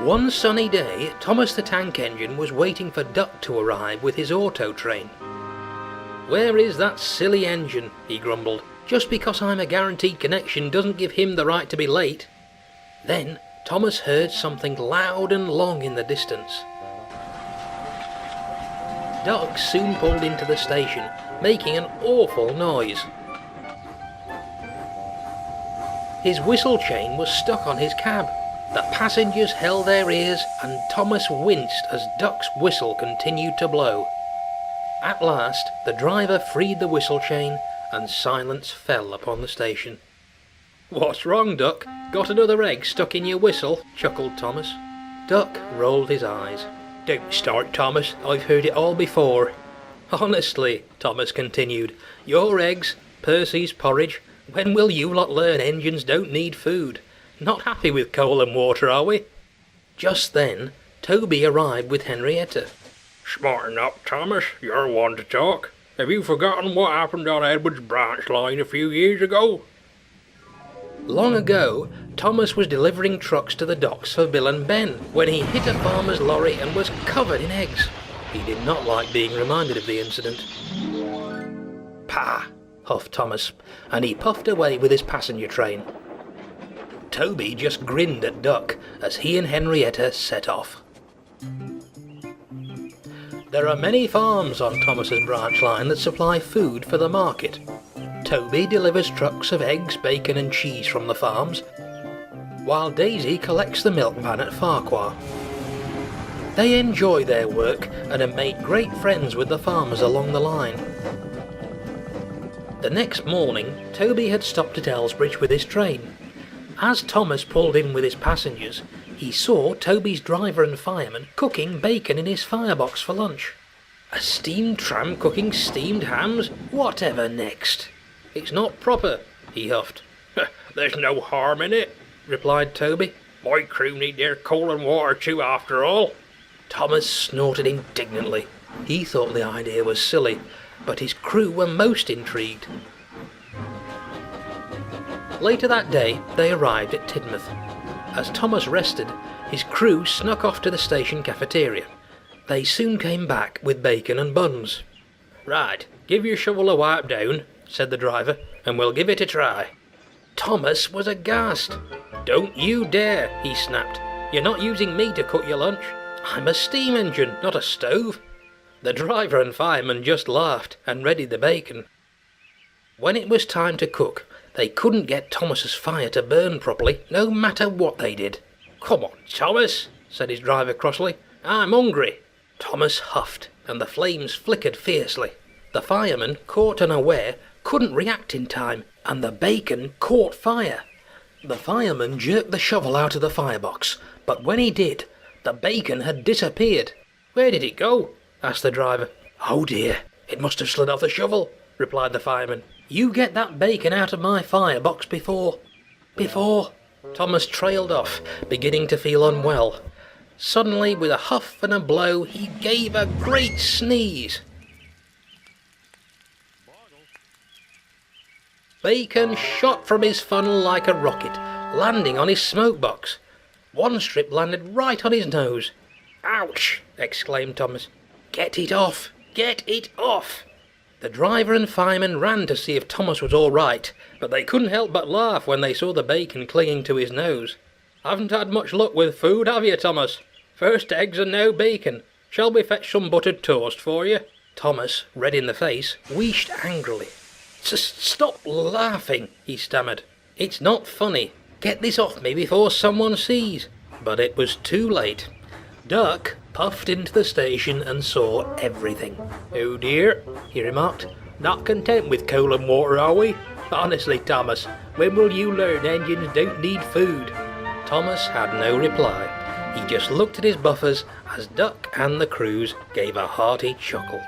One sunny day, Thomas the Tank Engine was waiting for Duck to arrive with his auto train. "Where is that silly engine?" he grumbled. "Just because I'm a guaranteed connection doesn't give him the right to be late." Then Thomas heard something loud and long in the distance. Duck soon pulled into the station, making an awful noise. His whistle chain was stuck on his cab. The passengers held their ears, and Thomas winced as Duck's whistle continued to blow. At last, the driver freed the whistle chain, and silence fell upon the station. "What's wrong, Duck? Got another egg stuck in your whistle?" chuckled Thomas. Duck rolled his eyes. "Don't start, Thomas. I've heard it all before." "Honestly," Thomas continued, "your eggs, Percy's porridge. When will you lot learn engines don't need food? Not happy with coal and water, are we?" Just then, Toby arrived with Henrietta. "Smarten up, Thomas. You're one to talk. Have you forgotten what happened on Edward's branch line a few years ago?" Long ago, Thomas was delivering trucks to the docks for Bill and Ben when he hit a farmer's lorry and was covered in eggs. He did not like being reminded of the incident. "Pah!" huffed Thomas, and he puffed away with his passenger train. Toby just grinned at Duck as he and Henrietta set off. There are many farms on Thomas's branch line that supply food for the market. Toby delivers trucks of eggs, bacon and cheese from the farms, while Daisy collects the milk van at Farquhar. They enjoy their work and have made great friends with the farmers along the line. The next morning, Toby had stopped at Elsbridge with his train. As Thomas pulled in with his passengers, he saw Toby's driver and fireman cooking bacon in his firebox for lunch. A steamed tram cooking steamed hams? Whatever next? "It's not proper," he huffed. "There's no harm in it," replied Toby. "My crew need their coal and water too, after all." Thomas snorted indignantly. He thought the idea was silly, but his crew were most intrigued. Later that day, they arrived at Tidmouth. As Thomas rested, his crew snuck off to the station cafeteria. They soon came back with bacon and buns. "Right, give your shovel a wipe down," said the driver, "and we'll give it a try." Thomas was aghast. "Don't you dare," he snapped. "You're not using me to cook your lunch. I'm a steam engine, not a stove." The driver and fireman just laughed and readied the bacon. When it was time to cook, they couldn't get Thomas's fire to burn properly, no matter what they did. "Come on, Thomas," said his driver crossly. "I'm hungry." Thomas huffed, and the flames flickered fiercely. The fireman, caught unaware, couldn't react in time, and the bacon caught fire. The fireman jerked the shovel out of the firebox, but when he did, the bacon had disappeared. "Where did it go?" asked the driver. "Oh dear, it must have slid off the shovel," replied the fireman. "You get that bacon out of my firebox before..." Thomas trailed off, beginning to feel unwell. Suddenly, with a huff and a blow, he gave a great sneeze. Bacon shot from his funnel like a rocket, landing on his smoke box. One strip landed right on his nose. "Ouch!" exclaimed Thomas. "Get it off! Get it off!" The driver and fireman ran to see if Thomas was all right, but they couldn't help but laugh when they saw the bacon clinging to his nose. "Haven't had much luck with food, have you, Thomas? First eggs and now bacon. Shall we fetch some buttered toast for you?" Thomas, red in the face, wheezed angrily. Stop laughing," he stammered. "It's not funny. Get this off me before someone sees." But it was too late. Duck puffed into the station and saw everything. "Oh dear," he remarked. "Not content with coal and water, are we? Honestly, Thomas, when will you learn engines don't need food?" Thomas had no reply. He just looked at his buffers as Duck and the crews gave a hearty chuckle.